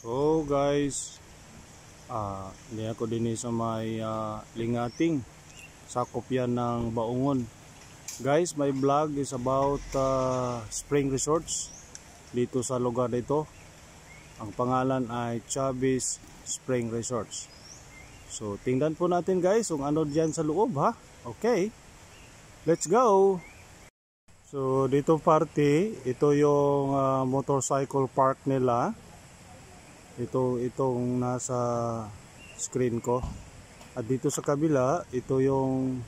So guys, hindi ako din sa may Lingating, sakop yan ng Baungon. Guys, my vlog is about spring resorts dito sa lugar dito. Ang pangalan ay Chavez Spring Resorts. So tingnan po natin guys kung ano dyan sa loob ha. Okay, let's go. So dito party, ito yung motorcycle park nila. Itong nasa screen ko. At dito sa kabila, ito yung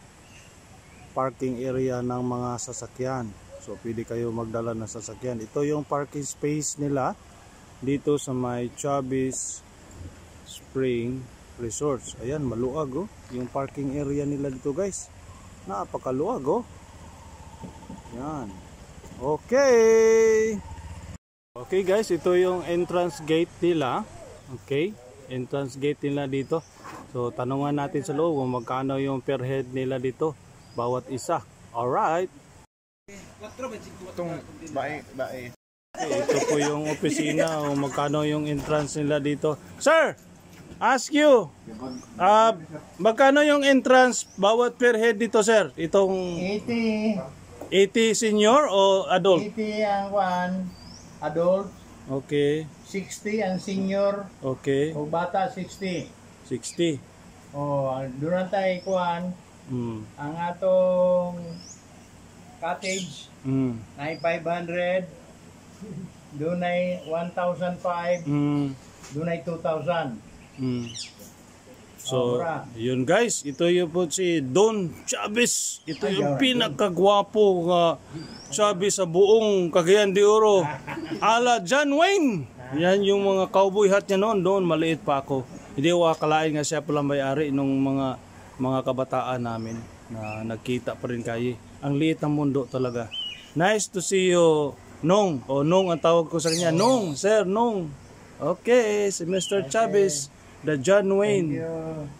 parking area ng mga sasakyan. So pwede kayo magdala ng sasakyan. Ito yung parking space nila dito sa may Chavez Spring Resorts. Ayan, maluag oh. Yung parking area nila dito guys. Napakaluag oh. Yan. Okay. Okay guys, ito yung entrance gate nila. Okay, entrance gate nila dito. So tanungan natin sa loob kung magkano yung per head nila dito bawat isa. Alright. Okay, ito po yung opisina o magkano yung entrance nila dito. Sir, ask you, magkano yung entrance bawat per head dito sir? Itong 80 senior o adult? 80 ang adult. Okay. 60 ang senior. Okay. O bata 60. 60. O doon tayo kuan. Ang atong cottage na 500. Doon ay 1,005. Doon ay 2,000. So, yun guys, ito yung po si Don Chavez. Ito yung pinakagwapo Chavez sa buong Cagayan de Oro. Ala John Wayne. Yan yung mga cowboy hat niya noon. Doon maliit pa ako. Hindi ko akalain nga siya pala may-ari nung mga kabataan namin na nagkita pa rin kayo. Ang liit ng mundo talaga. Nice to see you, Nong. O Nong ang tawag ko sa kanya. Nong, sir, Nong. Okay, si Mr. Chavez. The John Wayne,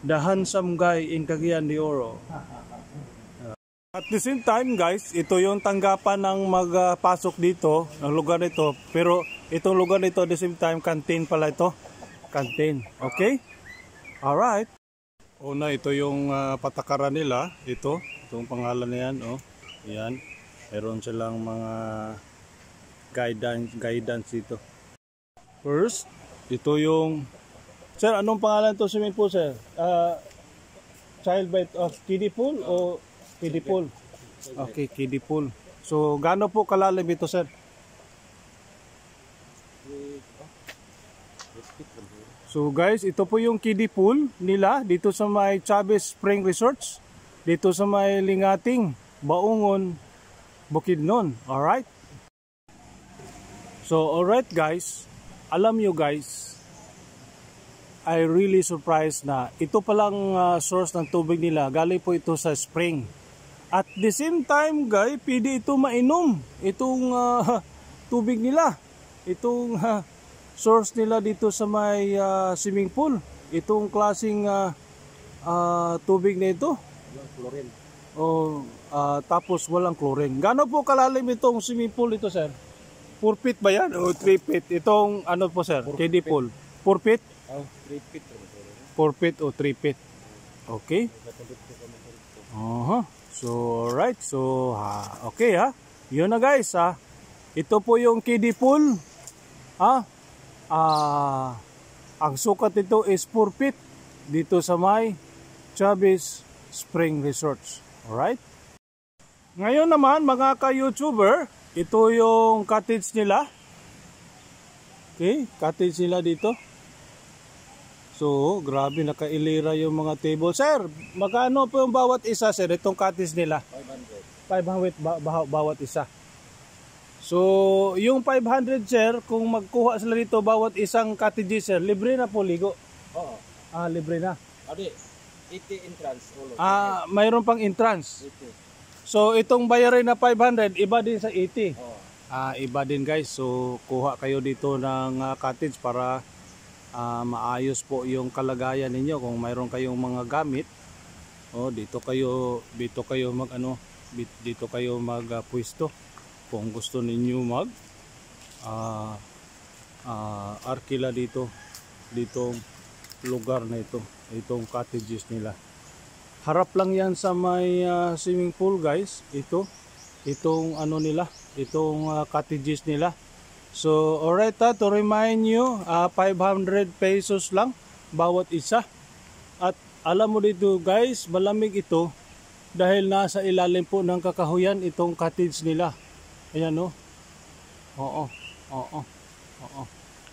the handsome guy in Cagayan de Oro. At the same time guys, ito yung tanggapan ng magpasok dito, ng lugar nito. Pero itong lugar nito at the same time, canteen pala ito. Canteen, okay? Alright. Una, ito yung patakaran nila. Itong pangalan na yan. Oh. Yan. Meron silang mga guidance dito. First, ito yung... Sir, anong pangalan to swimming pool, sir? Child bite of kiddie pool o kiddie pool? Okay, kiddie pool. So, gaano po kalalim ito, sir? So, guys, ito po yung kiddie pool nila dito sa may Chavez Spring Resorts. Dito sa may Lingating, Baungon, Bukidnon. Alright? So, alright guys. Alam nyo guys, I really surprised na ito palang source ng tubig nila. Galing po ito sa spring. At the same time, guys, pwede ito mainom. Itong tubig nila. Itong source nila dito sa may swimming pool. Itong klaseng tubig na ito. Chlorine. Tapos walang chlorine. Gaano po kalalim itong swimming pool ito, sir? 4 feet ba yan? O 3 feet? Itong ano po, sir? Kiddie pool. 4 feet? 3 feet. 4 feet o 3 feet. Okay. So, alright. So, okay ha. Yun na guys ha. Ito po yung kiddie pool. Ang sukat nito is 4 feet. Dito sa may Chavez Spring Resorts. Alright. Ngayon naman mga ka-YouTuber, ito yung cottage nila. Okay. Cottage nila dito. So, grabe nakailira yung mga table. Sir, magkano po yung bawat isa, sir? Itong cottage nila? 500 bawat isa. So, yung 500, sir, kung magkuha sila dito bawat isang cottage, sir, libre na po ligo? Oo. Libre na. Adi, 80 entrance. Mayroon pang entrance. 80. So, itong bayarin na 500, iba din sa 80? Oo. Iba din guys. So, kuha kayo dito ng cottage para... maayos po yung kalagayan ninyo kung mayroon kayong mga gamit. Dito kayo magpwesto kung gusto ninyo mag arkila dito ditong lugar na ito, itong cottages nila. Harap lang yan sa may swimming pool guys, itong ano nila, itong cottages nila. So alright, to remind you, 500 pesos lang bawat isa. At alam mo dito guys, malamig ito dahil nasa ilalim po ng kakahuyan itong cottage nila. Ayan o. Oo.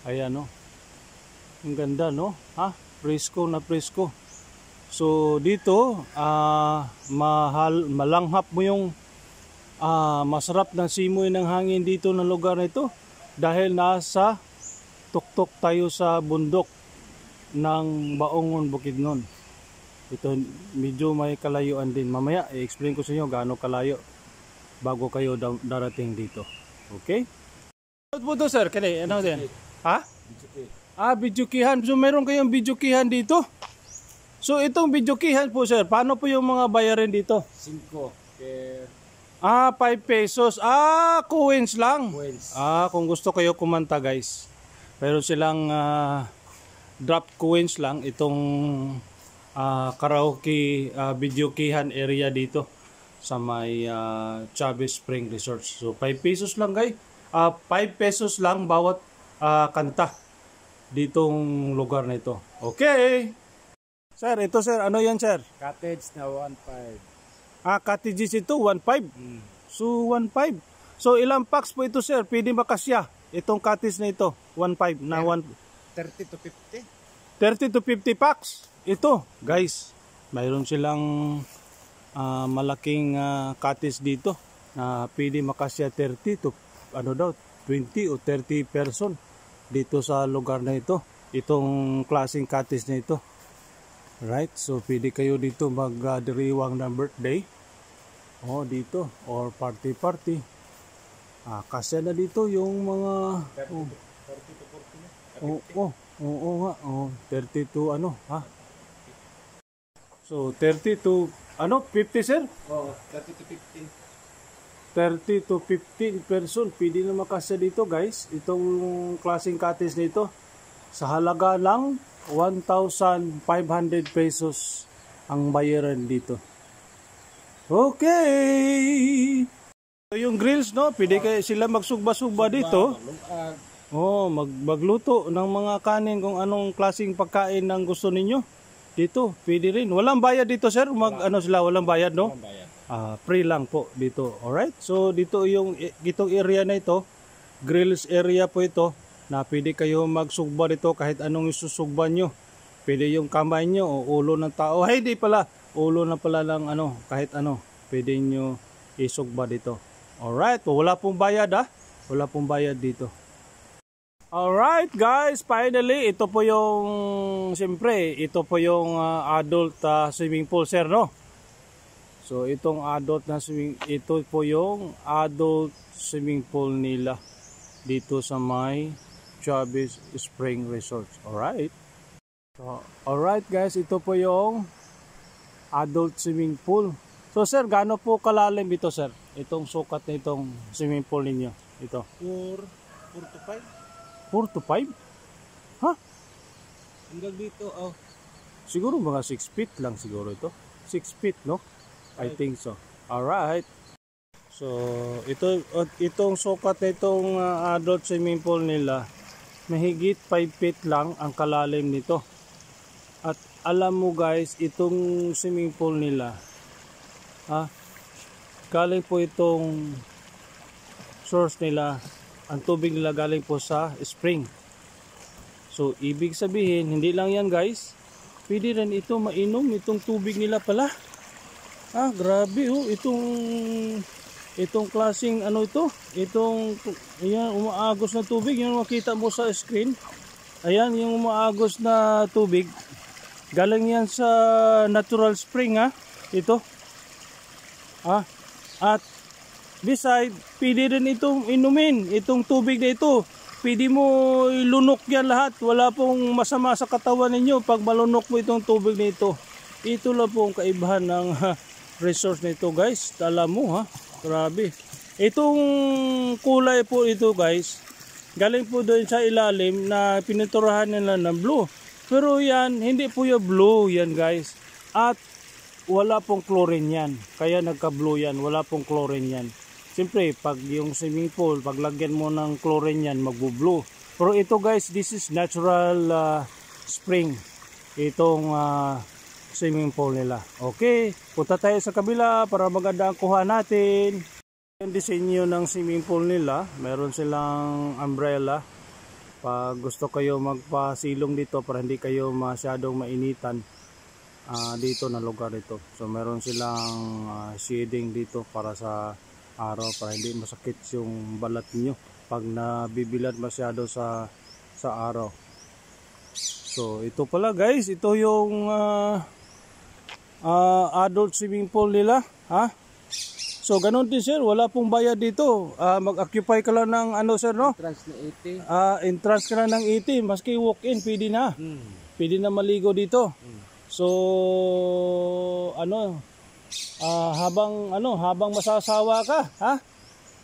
Ayan o. Ang ganda no? Ha? Presko na presko. So dito, malanghap mo yung masarap na simoy ng hangin dito ng lugar na ito dahil nasa tuktok tayo sa bundok ng Baongon, Bukidnon. Ito medyo may kalayuan din. Mamaya i-explain ko sa inyo gaano kalayo bago kayo darating dito. Okay? Ano po to sir? Kani, ano din? Ha? Bidyukihan. So meron kayong bidyukihan dito? So itong bidyukihan po sir, paano po yung mga bayarin dito? 5 5 pesos. Coins lang. coins. Kung gusto kayo kumanta guys. Pero silang drop coins lang itong karaoke bidyukihan area dito sa may Chavez Spring Resort. So 5 pesos lang guys. 5 pesos lang bawat kanta ditong lugar na ito. Okay. Sir, ito sir, ano yan sir? Cottage na 1.5. Cottages ito 1.5. So 1.5. So ilang packs po ito sir? Pwede makasya itong cottage na ito 1.5 na 30 to 50. 30 to 50 packs. Ito, guys, mayroon silang malaking cottage dito na pwede makasya 30 to 20 o 30 person dito sa lugar na ito. Itong klaseng cottage na ito. Right? So pwede kayo dito magdiriwang ng birthday. Dito or party. Kasya na dito yung mga 30 to 40. Oo nga. 30 to ano, ha? So 30 to 50 sir? 30 to 15. 30 to 15 person pwede na makasya dito guys. Itong klaseng cottage nito sa halaga lang 1,500 pesos ang bayaran dito. Okay. So yung grills no, pwede kayo sila magsugba-sugba dito. Magluto ng mga kanin kung anong klaseng pagkain ang gusto ninyo. Dito, pwede rin. Walang bayad dito sir, walang bayad no? Walang bayad. Free lang po dito. Alright? So dito itong area na ito, grills area po ito, na pwede kayo magsugba dito kahit anong isusugban nyo. Pwede yung kamay nyo o ulo ng tao. Hindi pala, ulo na pala lang kahit ano, pwede nyo isugba dito. Alright? Wala pong bayad Wala pong bayad dito. Alright guys, finally, ito po yung adult swimming pool sir no? So itong ito po yung adult swimming pool nila dito sa may Chavez Spring Resort. Alright. So, alright guys, ito po yung adult swimming pool. So sir, gaano po kalalim ito sir? Itong sukat na itong swimming pool ninyo. Ito. 4 to 5. 4 to 5? Ha? Hanggang dito, Siguro mga 6 feet lang siguro ito. 6 feet, no? I think so. Alright. So, itong sukat na itong adult swimming pool nila, mahigit 5 feet lang ang kalalim nito. At alam mo guys, itong swimming pool nila, galing po itong source nila, ang tubig nila galing po sa spring. So, ibig sabihin, hindi lang yan guys, pwede rin ito mainom, itong tubig nila pala. Grabe itong klaseng ayan, umaagos na tubig, yung makita mo sa screen. Ayan, yung umaagos na tubig, galing yan sa natural spring ito. At beside, pwede rin itong inumin, itong tubig na ito. Pwede mo ilunok yan lahat. Wala pong masama sa katawan ninyo pag malunok mo itong tubig na ito. Ito lang po ang kaibahan ng resource na ito guys. Alam mo grabe. Itong kulay po ito guys, galing po doon sa ilalim na pininturahan nila ng blue. Pero yan, hindi po yung blue yan guys. At wala pong chlorine yan. Kaya nagka-blue yan, wala pong chlorine yan. Siyempre, pag yung swimming pool, pag lagyan mo ng chlorine yan, magbo-blue. Pero ito guys, this is natural spring. Itong swimming pool nila. Okay, punta tayo sa kabila para maganda ang kuha natin. Yung disenyo ng swimming pool nila, meron silang umbrella. Pag gusto kayo magpasilong dito para hindi kayo masyadong mainitan dito na lugar dito. So meron silang shading dito para sa araw para hindi masakit yung balat niyo pag nabibilad masyado sa araw. So ito pala guys, ito yung adult swimming pool nila, ha? So ganun din sir, wala pong bayad dito. Mag-occupy ka lang ng ano sir, no? Entrance na 80. Entrance ka lang ng 80, maski walk-in pwede na. Pwede na maligo dito. So habang masasawa ka, ha?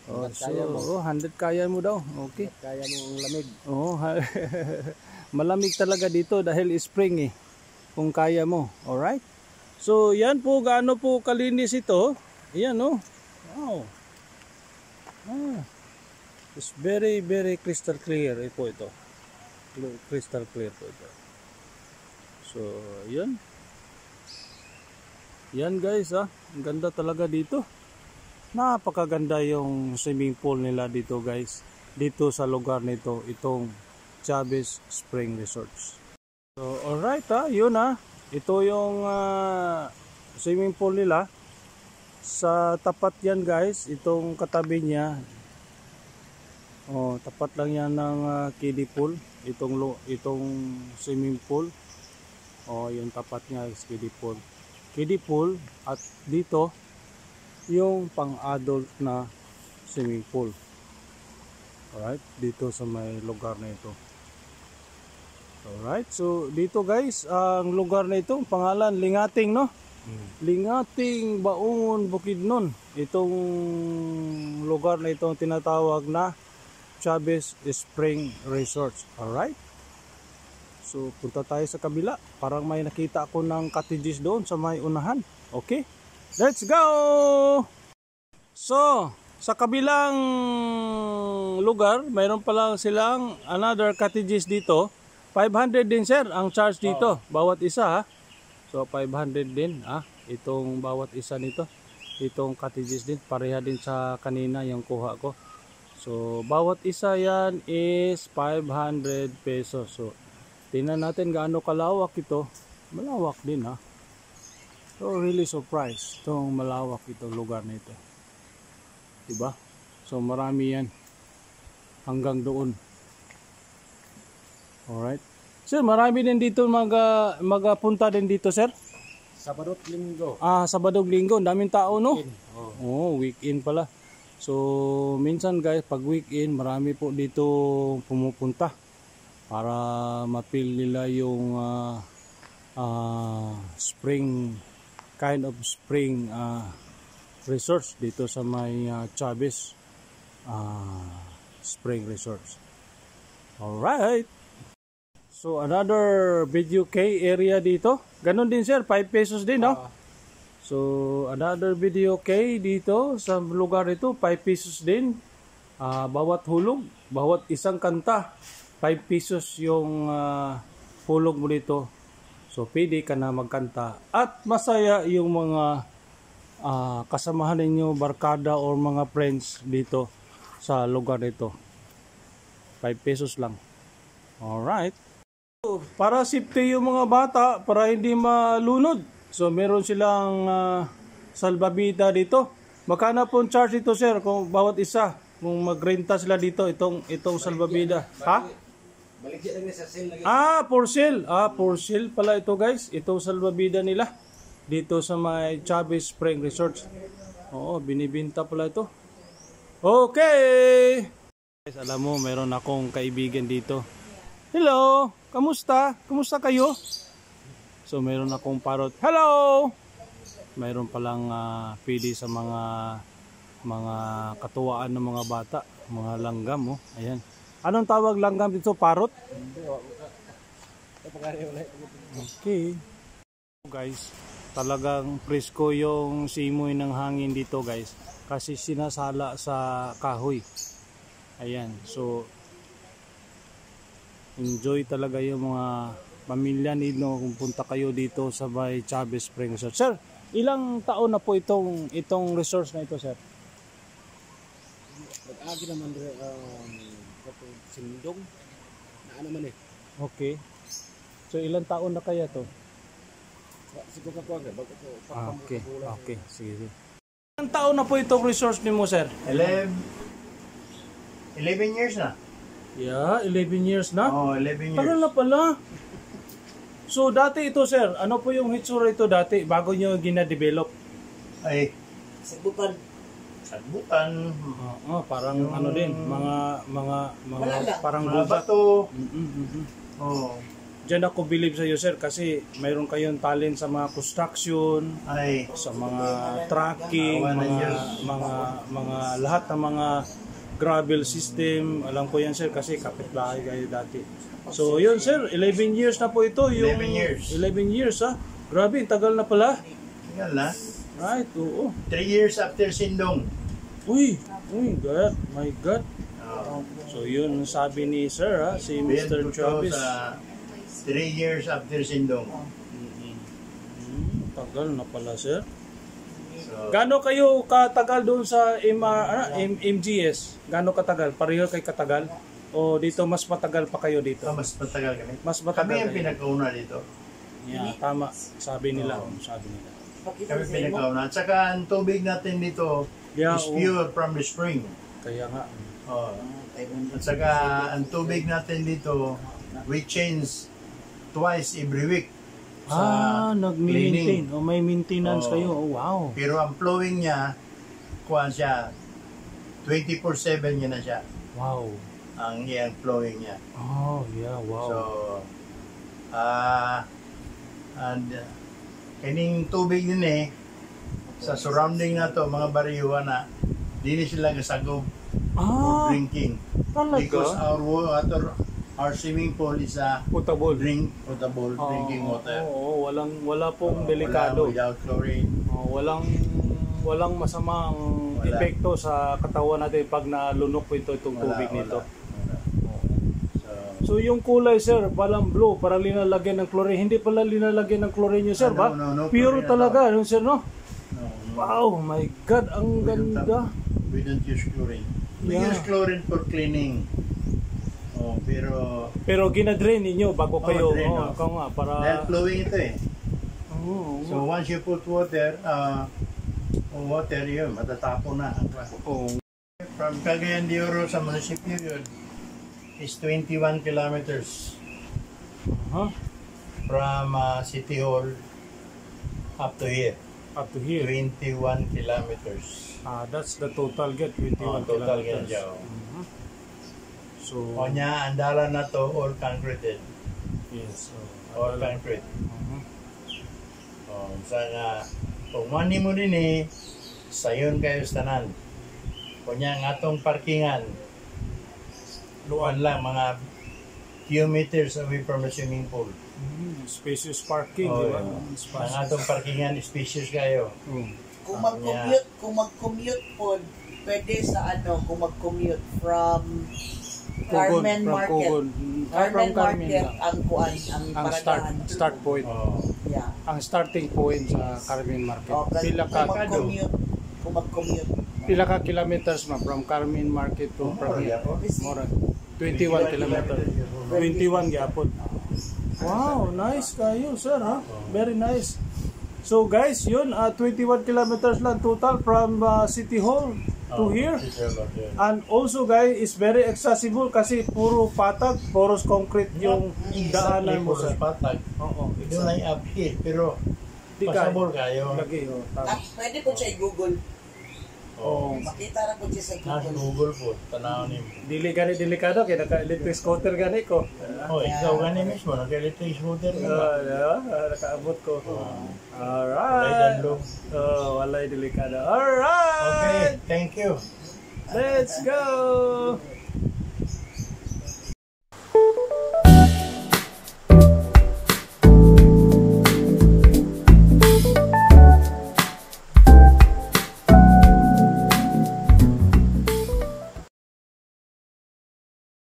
Oh, so 100 kaya mo daw. Okay. Kaya mo ang lamig. Oh, malamig talaga dito dahil spring eh. Kung kaya mo. All right? So yan po, gaano po kalinis ito. Ayan oh. Wow. It's very crystal clear po ito. Crystal clear po ito. So, yan. Yan guys Ang ganda talaga dito. Napakaganda yung swimming pool nila dito guys. Dito sa lugar nito, itong Chavez Spring Resorts. So, alright yun Ito yung swimming pool nila. Sa tapat yan guys, itong katabi niya. Tapat lang yan ng kiddie pool. Itong swimming pool. Yung tapat niya is kiddie pool. Kiddie pool at dito yung pang-adult na swimming pool. Alright, dito sa may lugar na ito. Alright, so dito guys, ang lugar na ito, pangalan Lingating, no? Lingating, Baungon, Bukidnon. Itong lugar na ito tinatawag na Chavez Spring Resorts. Alright. So punta tayo sa kabila. Parang may nakita ako ng cottages doon sa may unahan. Okay. Let's go! So sa kabilang lugar, mayroon pa lang silang another cottages dito. 500 din sir ang charge dito. Bawat isa So 500 din itong bawat isa nito. Itong cottages din, pareha din sa kanina yung kuha ko. So bawat isa yan is 500 pesos. So tingnan natin gaano kalawak ito. Malawak din So really surprised itong malawak itong lugar na ito. Diba? So marami yan hanggang doon. Alright. Sir, marami din dito magapunta din dito, sir? Sabado at Linggo. Sabado at Linggo. Daming tao, no? Weekend pala. So, minsan guys, pag weekend, marami po dito pumupunta para mapil nila yung kind of spring resorts dito sa may Chavez Spring Resorts. Alright. So another video K area dito. Ganon din sir, 5 pesos din, no? So another video K dito sa lugar ito, 5 pesos din. Bawat hulog, bawat isang kanta, 5 pesos yung hulog mo dito. So pwede ka na magkanta at masaya yung mga kasamahan ninyo, barkada or mga friends dito sa lugar nito. 5 pesos lang. Alright. Para safety yung mga bata, para hindi malunod. So meron silang salbabida dito. Magkano po charge ito sir kung bawat isa? Kung magrenta sila dito itong salbabida. Baligyan lang sa sale lagi. For sale. For sale pala ito guys. Itong salbabida nila dito sa may Chavez Spring Resorts. Oo, binibinta pala ito. Okay. Guys, alam mo, meron akong kaibigan dito. Hello, kamusta? Kamusta kayo? So meron akong parrot. Hello! Mayroon palang pili sa mga katuwaan ng mga bata, mga langgam, Ayan. Anong tawag langgam dito? Parot? Okay. Guys, talagang presko yung simoy ng hangin dito guys. Kasi sinasala sa kahoy. Ayan. So, enjoy talaga yung mga pamilya nino kung punta kayo dito sa may Chavez Spring Resort. Sir, ilang taon na po itong resource na ito, sir? Nag-agi naman sindong. Na naman eh. Okay. So ilang taon na kaya to? Siguro ka po agad. Okay. Okay. Sige. Ilang taon na po itong resource ni mo, sir? 11 years na. Yeah, 11 years na? Oh, 11 years. Tagal na pala. So dati ito, sir, ano po yung hitsura ito dati bago nyo gina-develop? Ay, Sagbukan. sagbukan, Parang ano din, mga parang mga gubat. bato. Mm-mm. Oh, Diyan ako believe sa iyo, sir, kasi mayroon kayong talent sa mga construction, ay, sa mga trucking, Awa ng mga Diyos. mga lahat ng mga gravel system. Alam ko yan, sir, kasi kapitbahay kayo dati. So, yun, sir, 11 years na po ito. Yung 11 years. 11 years, ha? Grabe, tagal na pala. tingnan na. Right, oo. 3 years after Sindong. Uy, God, my God. Oh, So, yun ang sabi ni sir, ha? Si Mr. Mr. Chavez. sa 3 years after Sindong. Tagal na pala, sir. So, Gano kayo katagal doon sa MGS? Gano katagal? Pareho kay katagal? O dito mas matagal pa kayo dito? mas matagal kami. Mas matagal Kami ang kayo. pinakauna dito. Yeah, tama. Sabi nila. Sabi nila. Kami pinakauna. At saka ang tubig natin dito Yeah, is pure from the spring. Kaya nga. Oh. At saka ang tubig natin dito, we change twice every week. Nag-maintain. O may maintenance Oo. kayo. Oh, wow. Pero ang flowing niya, kuha siya, 24/7 niya na siya, Wow. ang iyang flowing niya. Oh, yeah, wow. So, and kining tubig din sa surrounding na to, mga bariyuhan na, di sila gasagog for drinking. Because talaga? our swimming pool is a Potable. potable drinking water. Oo, wala pong delikado. Without chlorine. Walang masamang Wala. epekto sa katawan natin pag nalunok po itong tubig nito. Wala. So So, yung kulay, sir, parang blue, parang linalagyan ng chlorine. Hindi pala linalagyan ng chlorine yun, sir, ba? No, Pure chlorine talaga, yun, sir, no? no. Wow, my God, ang ganda. We don't use chlorine. We Yeah. use chlorine for cleaning. Oh, pero Pero ginadrain ninyo bago kayo, drain, ikaw nga, para... dahil flowing ito Oo, So once you put water yun, matatapon na. oo. From Cagayan de Oro sa munisipyo yun is 21 kilometers Huh? from City Hall up to here. Up to here. 21 kilometers. That's the total get, 21 Total kilometers. yan siya. Mhm. So, O niya, ang dala na to, all concreted. yes. All concrete. Mhm. Sana, kung mani mo din sayon kayo sa tanan. Kunya ang atong parkingan, luan lang, mga few meters away from the swimming pool. Spacious parking, Oh, di ba? yeah. Ang atong parkingan, spacious kayo. Kung mag-commute po, pwede sa kung mag-commute from Carmen Market. Carmen Market ang kuan, ang Ang paradahan. start point. Oh. Yeah. Ang starting point sa Carmen Market. O, kung mag-commute. Pila ka kilometers ma from Carmen Market to Mora. 21 kilometers. 21 gyapon. Wow, nice kayo, sir, ha? Very nice. So guys, yun, 21 kilometers lang total from City Hall to here. And also guys, it's very accessible kasi puro patag, poros concrete yung daanan mo, sir. Patag. Oo, Doon ay uphill, pero Di ka- pasabol kayo. Lagi, oh, tama. Pwede po siya i-google. Oh. Makita na po siya sa Nasa Google. Google po, tanaw ni Dili gani delikado kay naka-electric scooter gani ko. Oh, ikaw gani mismo, nag-electric scooter ka ba? Nakaabot ko. Walay Alright. danlo. Walay delikado. Alright. Okay, thank you. Let's go.